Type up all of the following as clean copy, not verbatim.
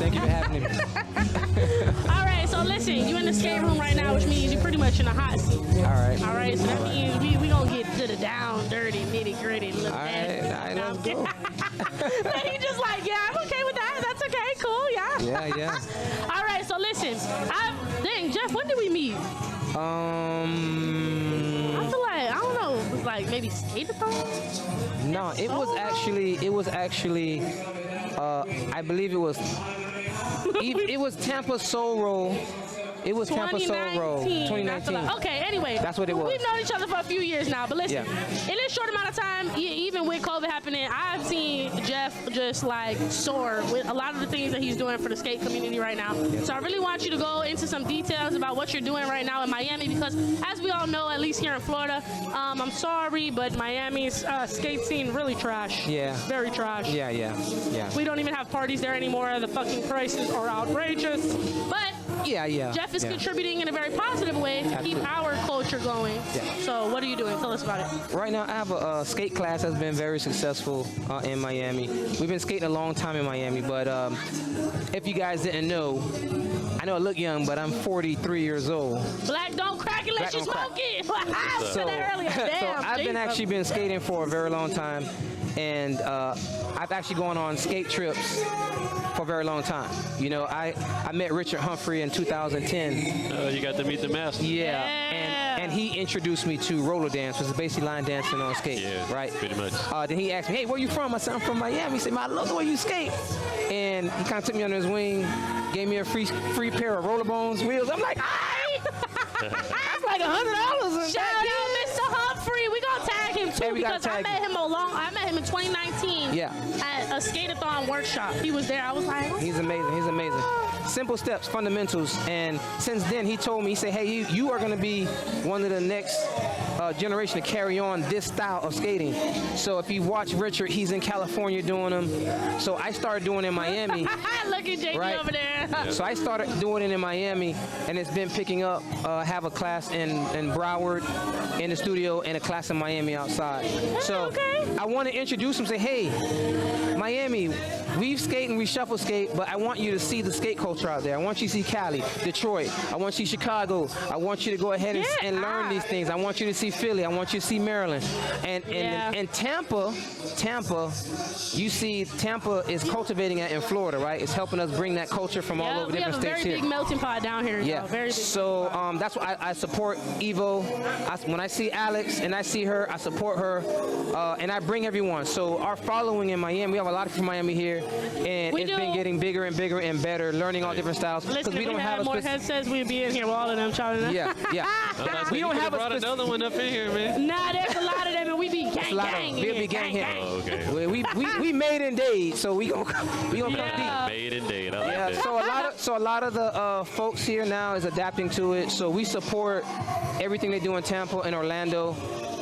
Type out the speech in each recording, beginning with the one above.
Thank you for having me. All right, so listen, you in the skate room right now, which means you're pretty much in a hot seat. All right, so that means we gonna get to the down, dirty, nitty gritty. All right, let's go. He just like, yeah, I'm okay with that. That's okay, cool, yeah. Yeah. All right, so listen, dang, Jeff, when did we meet? I feel like, I don't know, it was like maybe skate-a-thon? No, it was actually, I believe it was Tampa Soul Roll. It was Tampa Soul Roll, 2019. Okay, anyway. That's what it was. We've known each other for a few years now, but listen, Yeah. in this short amount of time, even with COVID happening, I've seen Jeff just like soar with a lot of the things that he's doing for the skate community right now. So I really want you to go into some details about what you're doing right now in Miami, because as we all know, at least here in Florida, I'm sorry, but Miami's skate scene really trash. Yeah. Very trash. Yeah. We don't even have parties there anymore. The fucking prices are outrageous. But Yeah. Jeff is contributing in a very positive way to keep our culture going. Yeah. So what are you doing? Tell us about it. Right now, I have a skate class that's been very successful in Miami. We've been skating a long time in Miami, but if you guys didn't know, I know I look young, but I'm 43 years old. Black don't crack unless you smoke it. I said that earlier. So Damn. I've been skating for a very long time, and I've actually gone on skate trips for a very long time. You know, I met Richard Humphrey in 2010. You got to meet the master. Yeah. And he introduced me to roller dance, which is basically line dancing on skate, Yeah, right? pretty much. Then he asked me, hey, where you from? I said, I'm from Miami. He said, man, I love the way you skate. And he kind of took me under his wing, gave me a free pair of roller bones wheels. I'm like, that's like $100. Shout out Mr. Humphrey. We gonna tag him too, because I met him in 2019 at a skate-a-thon workshop. He was there. I was like, he's amazing. Simple steps, fundamentals. And since then, he told me, he said, hey, you are going to be one of the next generation to carry on this style of skating. So if you watch Richard, he's in California doing them. So I started doing it in Miami. look at JD over there. So I started doing it in Miami, and it's been picking up. I have a class in Broward in the studio and a class in Miami outside. So I want to introduce him, say, hey, Miami, we skate and we shuffle skate, but I want you to see the skate culture out there. I want you to see Cali, Detroit. I want you to see Chicago. I want you to go ahead and learn these things. I want you to see Philly. I want you to see Maryland. And Tampa, you see Tampa is cultivating it in Florida, right? It's helping us bring that culture from all over different states here. We have a very big melting pot down here. Yeah. Very big. So that's why I support Evo. When I see Alex and I see her, I support her, and I bring everyone. So our following in Miami, we have a lot of people from Miami here, and it's been getting bigger and bigger and better, learning all different styles. Listen, we don't have more headsets, we'd be in here with all of them trying to. Yeah. We don't have another one up in here, man. Nah, there's a lot of them, and we be gang. We'll be gang here. Oh, okay. We made in Dade, so we gonna come deep. Made in Dade. I like that. So a lot of the folks here now is adapting to it. So we support everything they do in Tampa and Orlando,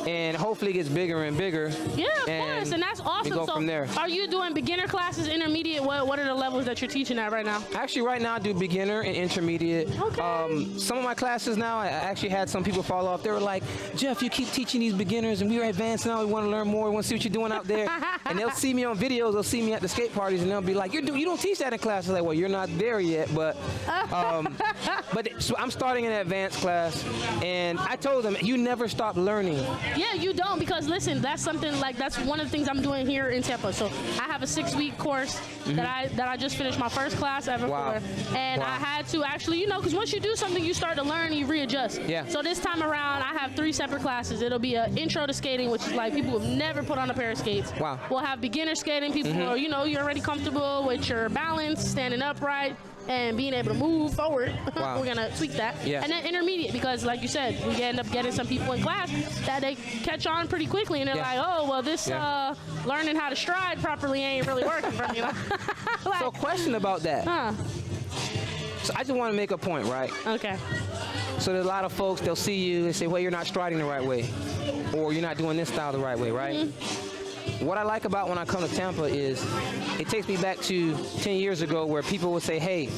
and hopefully it gets bigger and bigger. Yeah, of course, and that's awesome. We go from there. Are you doing beginner classes, intermediate? What are the levels that you're teaching at right now? Actually, right now I do beginner and intermediate. Okay. Some of my classes now, I actually had some people fall off. They were like, Jeff, you keep teaching these beginners, and we are advanced now. We want to learn more. We want to see what you're doing out there. And they'll see me on videos. They'll see me at the skate parties, and they'll be like, you don't teach that in class. I'm like, well, you're not there yet, but so I'm starting an advanced class, and I told them, you never stop learning. Yeah, you don't, because listen, that's one of the things I'm doing here in Tampa. So I have a 6-week course that I just finished my first class ever for, and I had to actually, because once you do something, you start to learn, you readjust. Yeah. So this time around, I have 3 separate classes. It'll be an intro to skating, which is like people who've never put on a pair of skates. Wow. We'll have beginner skating, people who are, you're already comfortable with your balance, standing upright, and being able to move forward. Wow. We're gonna tweak that. Yeah. And then intermediate, because like you said, we end up getting some people in class that they catch on pretty quickly, and they're like, oh, well, this learning how to stride properly ain't really working for me. So a question about that. So I just want to make a point, right? Okay. So there's a lot of folks, they'll see you and say, well, you're not striding the right way, or you're not doing this style the right way, right? What I like about when I come to Tampa is it takes me back to 10 years ago where people would say, hey,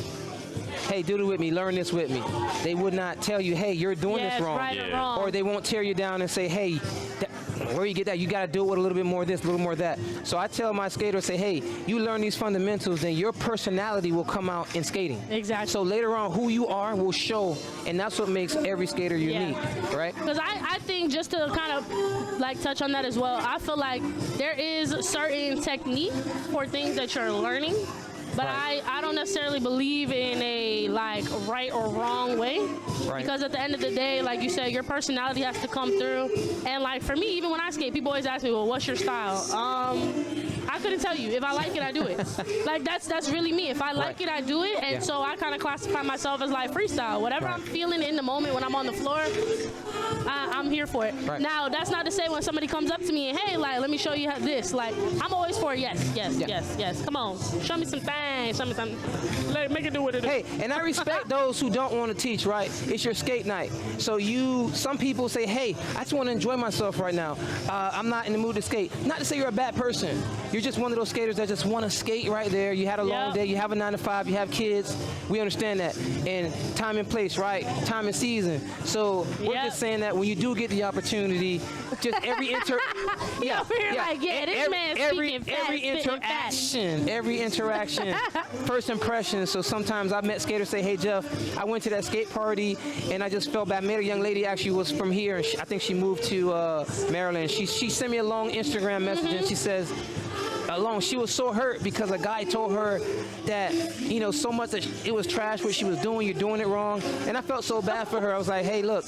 do it with me, learn this with me. They would not tell you, hey, you're doing this wrong. Right or wrong. Or they won't tear you down and say, hey, where you get that? You got to do it with a little bit more of this, a little more of that. So I tell my skaters, say, hey, you learn these fundamentals, then your personality will come out in skating. Exactly. So later on, who you are will show, and that's what makes every skater unique, right? Because I think, just to kind of like touch on that as well, I feel like there is a certain technique for things that you're learning. But I don't necessarily believe in a like right or wrong way, because at the end of the day, like you said, your personality has to come through. And like for me, even when I skate, people always ask me, well, what's your style? I couldn't tell you. If I like it, I do it. Like that's really me. If I like it, I do it. And so I kind of classify myself as like freestyle. Whatever I'm feeling in the moment when I'm on the floor, I'm here for it. Now, that's not to say when somebody comes up to me and, hey, like, let me show you how this. Like, I'm always for yes. Come on, show me some things. Show me something. Make it do what it is. Hey, and I respect those who don't want to teach, right? It's your skate night. So some people say, hey, I just want to enjoy myself right now. I'm not in the mood to skate. Not to say you're a bad person. You're just one of those skaters that just want to skate right there. You had a long day. You have a 9 to 5. You have kids. We understand that. And time and place, right? Time and season. So we're just saying that when you do get the opportunity, just every every interaction, first impression. So sometimes I've met skaters say, hey, Jeff, I went to that skate party and I just felt bad. I met a young lady actually was from here, and I think she moved to Maryland. She sent me a long Instagram message and she says, she was so hurt because a guy told her that, so much that it was trash what she was doing, you're doing it wrong. And I felt so bad for her. I was like, hey, look,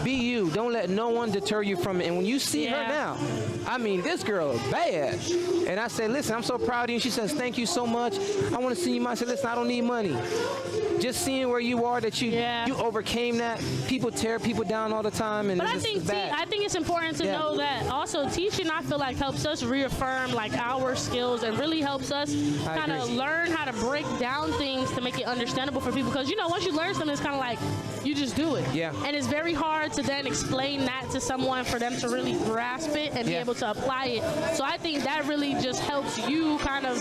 be you. Don't let no one deter you from it. And when you see her now, I mean, this girl is bad. And I said, listen, I'm so proud of you. And she says, thank you so much. I want to see you. I said, listen, I don't need money. Just seeing where you are, that you overcame that. People tear people down all the time. And but I think it's important to know that also teaching, I feel like, helps us reaffirm like our skills and really helps us kind of learn how to break down things to make it understandable for people. Because, once you learn something, it's kind of like you just do it. Yeah. And it's very hard to then explain that to someone for them to really grasp it and be able to apply it. So I think that really just helps you kind of,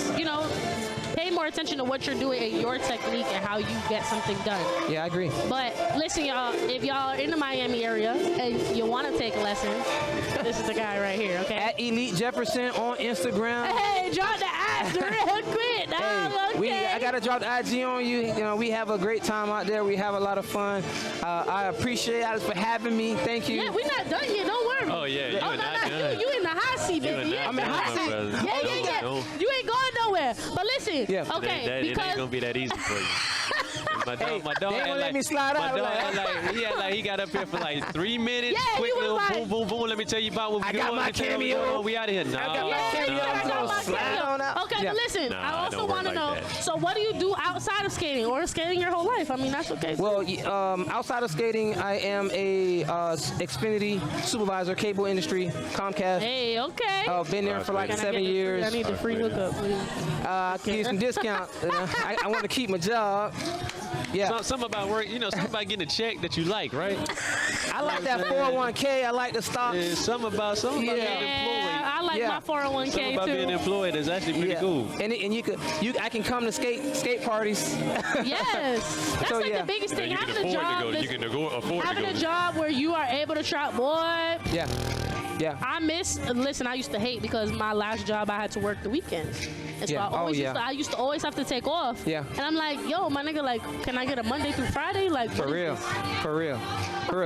pay more attention to what you're doing and your technique and how you get something done. Yeah, I agree. But listen, y'all, if y'all are in the Miami area and you want to take lessons, this is the guy right here, okay? At Elite Jefferson on Instagram. Hey, drop the ass real quick. I got to drop the IG on you. We have a great time out there. We have a lot of fun. I appreciate it for having me. Thank you. Yeah, we're not done yet. Don't worry. Oh, yeah. You in the hot seat, baby. I'm in the hot seat. Yeah. You ain't going nowhere. But listen, okay. It ain't going to be that easy for you. My dog they let me slide out. He got up here for like 3 minutes. Quick little boom, boom, boom. Let me tell you about what we're doing. I got my cameo. We out of here. I got my cameo. Slide on out. Okay, but listen, I also want to know, so what do you do outside of skating or skating your whole life? I mean, that's okay. Well, outside of skating, I am a Xfinity supervisor, cable industry, Comcast. Hey, okay. I've been there for like 7 years. I need the free hookup, please. I can give you some discount. I want to keep my job. Yeah. Something about work, something about getting a check that you like, right? I like that 401k. I like the stocks. Yeah, something about being employed. I like my 401k something about too. being employed is actually pretty cool. And I can come to skate parties. Yes. That's the biggest thing. Having a job where you are able to travel, boy. Yeah. Yeah. I used to hate because my last job I had to work the weekends. And so I used to always have to take off. Yeah. And I'm like, yo, my nigga, like, can I get a Monday through Friday? Like, For real.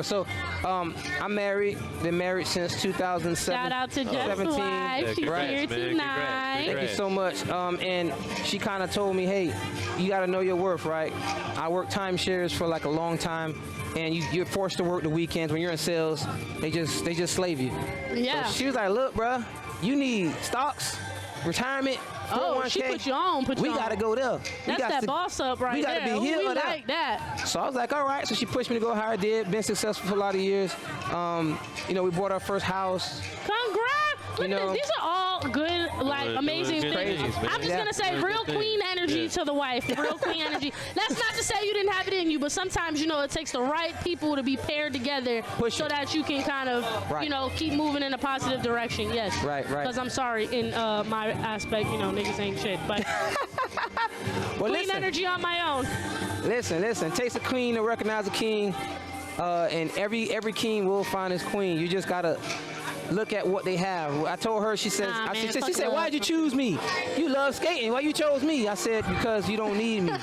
So, I'm married. Been married since 2007. Shout out to Jeff's wife. She's here tonight. Thank you so much. And she kind of told me, hey, you got to know your worth, right? I worked timeshares for like a long time. And you're forced to work the weekends. When you're in sales, they just slave you. Yeah. So she was like, look, bro, you need stocks, retirement, 401k. She put you on. We got to go there. That's that boss up right there. We got to be here. We like that. So I was like, all right. So she pushed me to go higher. I did. Been successful for a lot of years. We bought our first house. Congrats. Look at this. These are all good, amazing things. I'm just going to say real queen energy to the wife. Real queen energy. That's not to say you didn't have it in you, but sometimes, it takes the right people to be paired together so that you can kind of, keep moving in a positive direction. Yes. Right. Because I'm sorry, in my aspect, niggas ain't shit. But queen energy on my own. Listen. It takes a queen to recognize a king. And every king will find his queen. You just got to look at what they have. I told her, she said, Nah, man, she fuck said, love. why'd you choose me? You love skating. Why you chose me? I said, because you don't need me.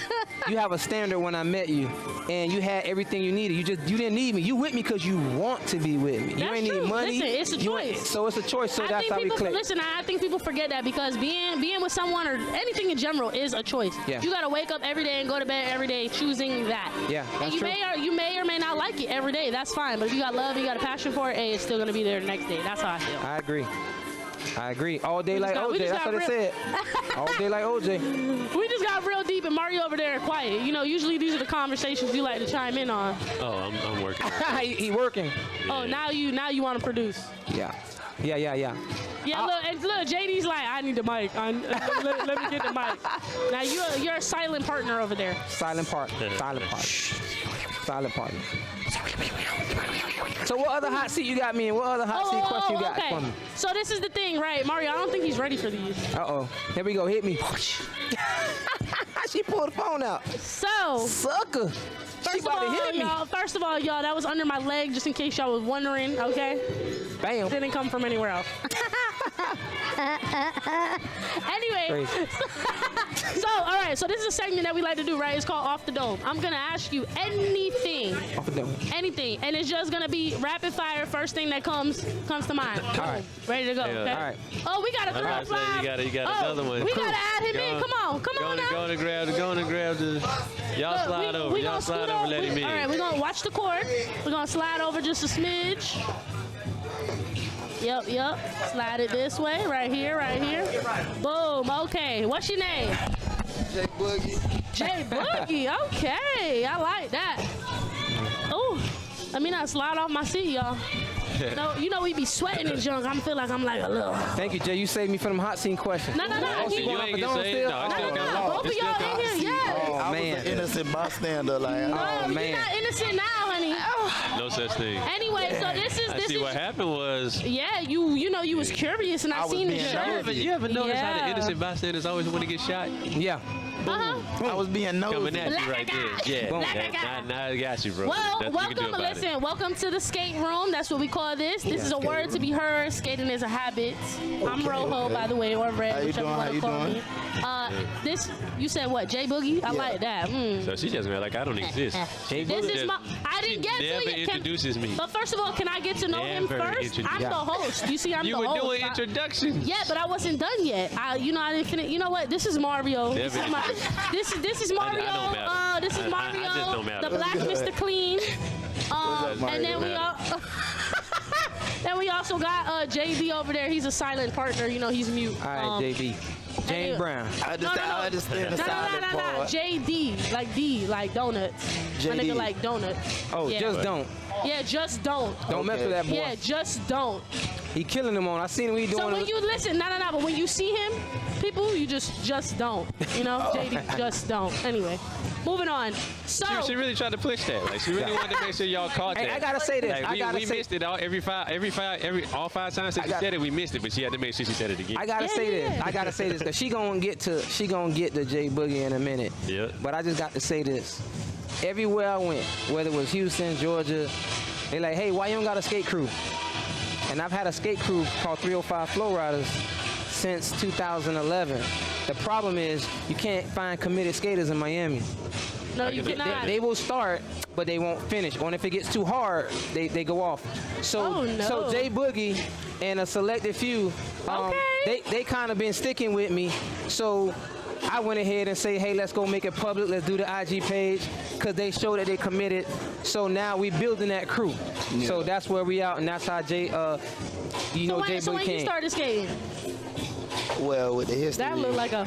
You have a standard when I met you, and you had everything you needed. You didn't need me. You with me because you want to be with me. You That's ain't true. need money. Listen, it's a choice. So it's a choice. So that's how we click. Listen, I think people forget that because being with someone or anything in general is a choice. Yeah. You gotta wake up every day and go to bed every day choosing that. Yeah, And that's you true. may or may not like it every day. That's fine. But if you got love, you got a passion for it, hey, it's still gonna be there the next day. That's how I feel. I agree. All day like we OJ. just That's got what it said. All day like OJ. We just got real deep and Mario over there quiet. You know, usually these are the conversations you like to chime in on. Oh, I'm working. he working. Oh, now you want to produce. Yeah. Yeah, look, JD's like, I need the mic. Let me get the mic. Now you're a silent partner over there. Silent partner. Silent partner. So what other hot seat you got me in? What other hot seat question you got for me? So this is the thing, right, Mario? I don't think he's ready for these. Uh-oh. Here we go. Hit me. She pulled the phone out. So Sucker. She about to hit me. First of all, y'all, that was under my leg, just in case y'all was wondering. Okay. Bam. Didn't come from anywhere else. Anyway, so all right, so this is a segment that we like to do, right? It's called Off the Dome. I'm gonna ask you anything, Off the dome. anything, and it's just gonna be rapid fire. First thing that comes to mind. All right. Ready to go. Yeah. Okay? All right. Oh, we got a I was about to say, 305. you got another one. We gotta add him in. Come on now. Go and grab the. Y'all Look, slide over. we Y'all gonna slide scoot over. Let him in. All right, we're gonna watch the court. We're gonna slide over just a smidge. Yep. Slide it this way, right here. Boom. Okay. What's your name? J Boogie. J Boogie. Okay, I like that. Oh, let me not slide off my seat, y'all. No, you know we be sweating and junk. I feel like I'm like a little. Thank you, Jay. You saved me from them hot seat questions. No. You going You off ain't the get dome saved? still? No, it's still No. got Both of y'all in here, yeah. Oh, I was man. an innocent bystander. Like, No, man. you're not innocent now, honey. No such thing. Anyway, so this I see is. what happened was. Yeah, you know you was curious and I was seen the being shirt. nosy. You ever notice how the Yeah. innocent bystanders always want to get shot? Yeah. I was being Coming nosy. at you right there. Yeah. Boom. Now I got you, bro. Well, Nothing you can do about it. welcome to the skate room. That's what we call this. This is a word to be heard. Skating is a habit. I'm Rojo, by the way, or Red, How you whichever doing? one How to you call doing? me. This, you said what, J Boogie? I like that. So she just like I don't exist. This is my, I didn't get never to it. introduces me. But first of all, can I get to know him Never first? I'm introduce- the host. You see, I'm You the were host. doing introductions. Yeah, but I wasn't done yet. I didn't finish. You know what? This is Mario. This is Mario. I don't matter. This is I Mario. just don't matter. The Black Mr. Clean. And then we Mario? all. Then we also got JB over there. He's a silent partner. You know, he's mute. All right, JB. James and- Brown. I understand the No, silent part. JD, like D, like donuts. My JD. nigga like donuts. Oh, Yeah. just don't. Yeah, just don't. Don't mess with that boy. Yeah, just don't. He killing them on. I seen him. He doing So when it. you listen, but when you see him, people, you just don't. You know, JD, just don't. Anyway, moving on. So She really tried to push that. Like she really wanted to make sure y'all caught Hey, that. I gotta say this. Like, we missed it all all five times that she said it. We missed it, but she had to make sure she said it again. I gotta say this. yeah. I gotta say this because she gonna get to J Boogie in a minute. Yeah. But I just got to say this. Everywhere I went, whether it was Houston, Georgia, they like, hey, why you don't got a skate crew? And I've had a skate crew called 305 Flow Riders since 2011. The problem is you can't find committed skaters in Miami. no, you cannot. They will start, but they won't finish. Or if it gets too hard, they go off. So Oh, no. so J Boogie and a selected few, Okay. they kind of been sticking with me. So I went ahead and say, hey, let's go make it public. Let's do the IG page because they show that they committed. So now we building that crew. So that's where we out, and that's how J J so Boogie when you came. started skating, Well, with the history. that looked like a.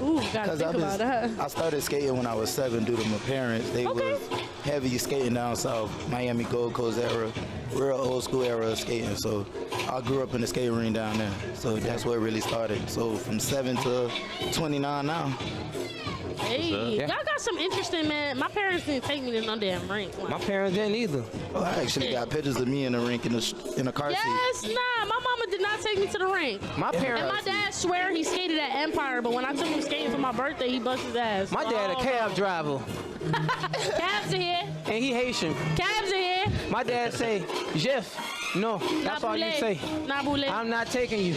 Ooh, gotta Because think about that. I started skating when I was 7 due to my parents. They Okay. was heavy skating down south, Miami Gold Coast era, real old school era of skating. So I grew up in the skating ring down there. So that's where it really started. So from 7 to 29 now. Hey, Yeah. y'all got some interesting, man. My parents didn't take me to no damn rink. My parents didn't either. Oh, I actually got pictures of me in the rink in a car seat. Yes, nah, my mama did not take me to the rink. My And parents. my dad swear he skated at Empire, but when I took him skating for my birthday, he bust his ass. My dad a Oh, cab driver, Cabs are here. and he Haitian. Cabs are here. My dad say, Jeff, No, that's all you say. Nabule. I'm not taking you.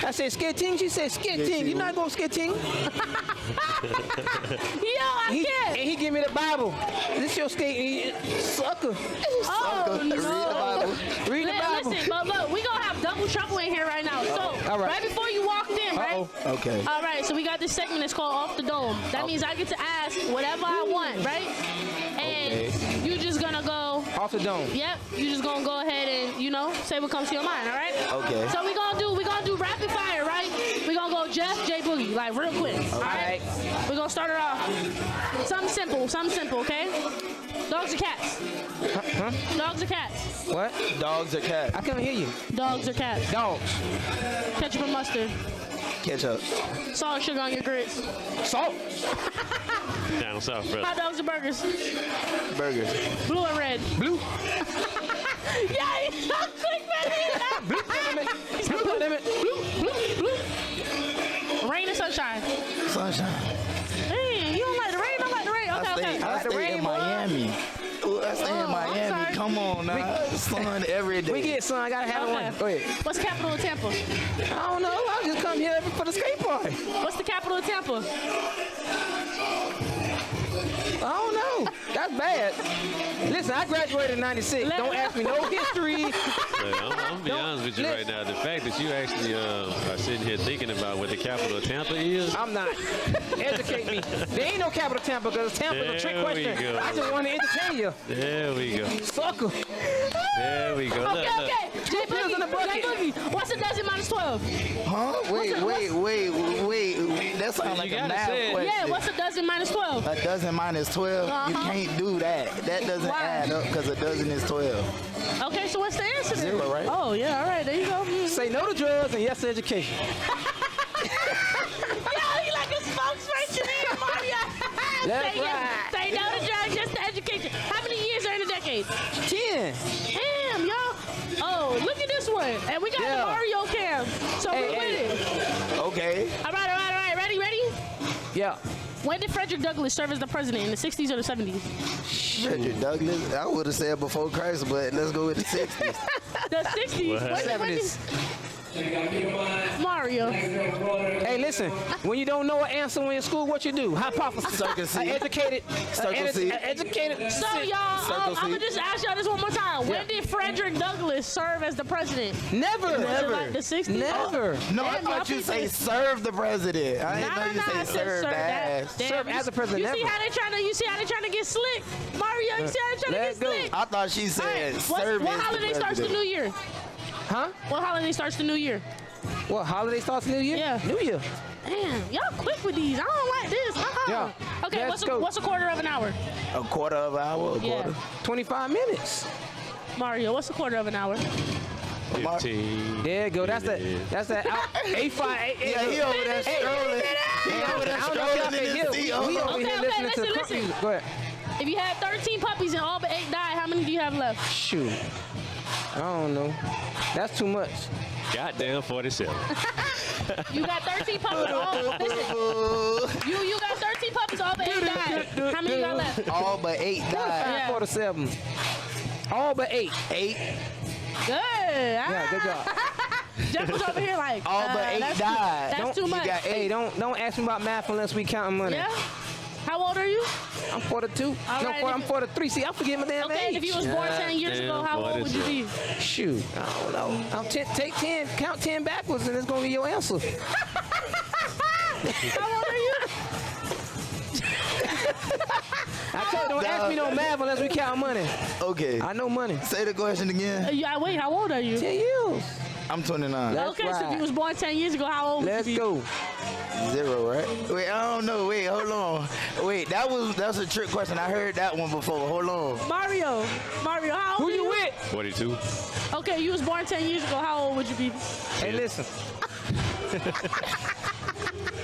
I said skating. She said skating. You're not going skating. Yo, I can't. And he give me the Bible. This your skating, sucker. Oh, no. Read the Bible. Read the Bible. Listen, but look, we gonna have double trouble in here right now. So, All right. right before you walked in, right? Okay. All right, so we got this segment that's called Off the Dome. That means I get to ask whatever I want, right? And you just gonna go. Off the dome. Yep, you just gonna go ahead and say what comes to your mind, all right? Okay. So we gonna do rapid fire, right? We gonna go Jeff, J Boogie, like real quick. All right. We gonna start it off. Something simple, okay? Dogs or cats? Huh? Dogs or cats? What? Dogs or cats? I can't hear you. Dogs or cats? Dogs. Ketchup or mustard? Ketchup. Salt or sugar on your grits? Salt. Down south, brother. Hot dogs or burgers? Burgers. Blue or red? Blue. Yeah, he's so quick, man. Blue limit. Blue. Rain or sunshine? Sunshine. Hey, you don't like the rain? I like the rain. Okay. I like the stay rain, in boy. Miami. Ooh, I stay in I'm Miami. sorry. Come on now. Sun every day. We get son. I gotta have one. Go ahead. What's the capital of Tampa? I don't know. I just come here for the skate park. What's the capital of Tampa? I don't know. That's bad. Listen, I graduated in '96. Don't ask me no history. Look, I'm be honest with you right now. The fact that you actually are sitting here thinking about what the capital of Tampa is. I'm not. Educate me. There ain't no capital Tampa because Tampa's a trick There we question. go. I just want to entertain you. There we go. Sucker. There we go. Okay. J pills in the bucket. Boogie. What's a dozen minus 12? Huh? Wait. That sounds like You a gotta math say it. question. Yeah, what's a dozen minus 12? A dozen minus 12? You Uh-huh. can't do that. That doesn't Why? add up because a dozen is 12. Okay, so what's the answer then? 0, right? Oh, yeah, all right, there you go. Say no to drugs and yes to education. Yeah, he like a spokesperson here, Mario. That's Say yes. right. Say no to drugs, yes to education. How many years are in a decade? 10. Damn, y'all. Oh, look at this one. And we got Yeah. the Mario cam. So Hey, we hey. winning. Okay. All right. Ready? Yeah. When did Frederick Douglass serve as the president? In the 60s or the 70s? Frederick Douglass. I would have said before Christ, but let's go with the 60s. The 60s. What? When did- Mario. Hey, listen. When you don't know an answer when you're in school, what you do? Hypothesis. Circle C. Educated. Circle C. Educated. So, y'all, Circle I'm going to C. just ask y'all this one more time. When Yeah. did Frederick Douglass serve as the president? Never. Was it Never. like the 60s? Never. No, I Damn, thought y'all you say people- serve the president. I didn't know you I say said serve as. Damn, Serve as a president, You see never. how they trying to? You see how they trying to get slick, Mario? You see how they trying Let's to go. get slick? I thought she All said right, serve what as the holiday starts the president. new year? Huh? What holiday starts the new year? What, holiday starts New Year? Yeah. New Year. Damn, y'all quick with these. I don't like this. Yeah. Okay, Let's go. what's a quarter of an hour? A quarter of an hour? A Yeah. quarter? 25 minutes. Mario, what's a quarter of an hour? 15. There you go. That's that. That's that. A5. Yeah, he over there strolling. He over there I don't know if y'all strolling in can hear. his seat. We Hold over on. Okay, here okay, listening to the listen, crunk listen. music. Go ahead. If you had 13 puppies and all but 8 died, how many do you have left? Shoot. I don't know. That's too much. Goddamn 47. You got 13 puppies. Listen, you got 13 puppies, all but 8 died. How many you got left? All but 8 died. Yeah. 47. All but 8. 8. Good. Yeah, good job. Jeff was over here like, All but 8 that's died. That's too You much. got 8. Hey, don't ask me about math unless we counting money. Yeah? How old are you? I'm 42. All No, right, I'm 43. See, I forget my damn Okay, age. if you was born 10 years ago, how old would you be? Shoot, I don't know. Take 10, count 10 backwards, and it's gonna be your answer. How old are you? I told you, don't ask me no math unless we count money. Okay. I know money. Say the question again. Wait, how old are you? 10 years. I'm 29. Let's Okay, so if ride. you was born 10 years ago, how old would Let's you be? go. 0, right? Wait, I don't know. Wait, hold on. Wait, that's a trick question. I heard that one before. Hold on. Mario, how old Who are you with? 42. Okay, you was born 10 years ago, how old would you be? Hey, listen.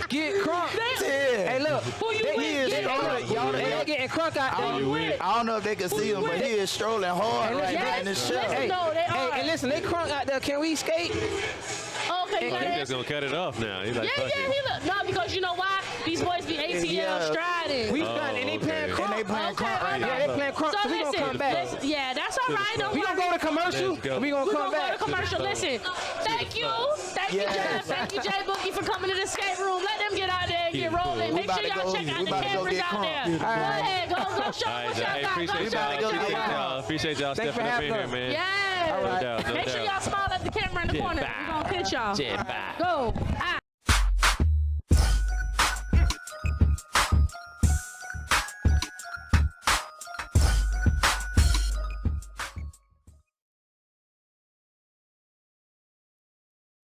Get crunk. 10. Hey, look. Who you They- with? He is Get it. strolling. Y'all, They getting crunk out there. Who you with? I don't know if they can see him, but he is strolling hard Hey, right listen. now in the show. Yes. Hey, No, they hey, are. and listen, they crunk out there. Can we skate? Okay, you He's gotta just gonna cut it off now. He's like, Yeah, fuck yeah, it. he look. No, because you know why? These boys be ATL striding. We done, and they playing okay. crunk. They playing crunk right Yeah, now. they playing crunk, So so we gonna listen, come back. yeah, that's all right. Don't We worry. gonna go to commercial, Let's go. and we gonna We come gonna back. go to commercial. Listen, thank you, Yes. Jeff, thank you, Jay Boogie, for coming to the skate room. Let them get out there and get rolling. Make about sure to y'all go- check out we the about to go cameras get out crunk. there. Go ahead, go show All what right, y'all hey, got. Go appreciate show what y'all got. y'all. Appreciate y'all Thanks stepping for up in having here, us. man. Yeah. No doubt, no Make sure doubt. y'all smile at the camera in the corner. bye. We're gonna pitch y'all. Bye. Go.